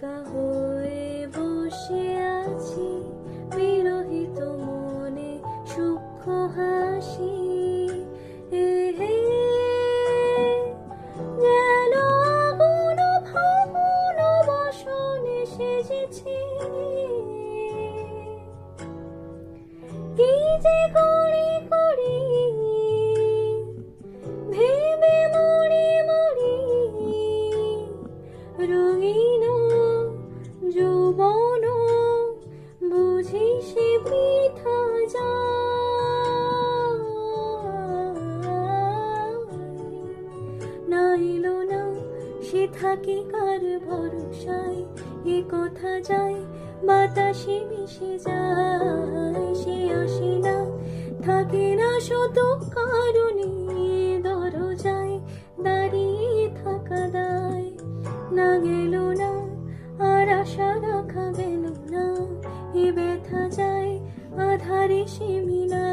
একা হয়ে বসে আছি, বিরহিত মনে সূক্ষ্ম হাসি। হে যেন আগুন ফাগুন বসনে সেজেছি, কি যে করি করি ভেবে মরি মরি। রঙিন যৌবন বুঝি সে বৃথা যায়, না এলো না সে থাকি কার ভরসায়। এ কথা যায় বাতাসে মিশে যায়, সে আসে না থাকে না শত কারণে। দরজায় দাঁড়িয়ে থাকা দায়, না গেল না আর আশা রাখা গেল না। এ ব্যথা যায় আধারে সে মিনা।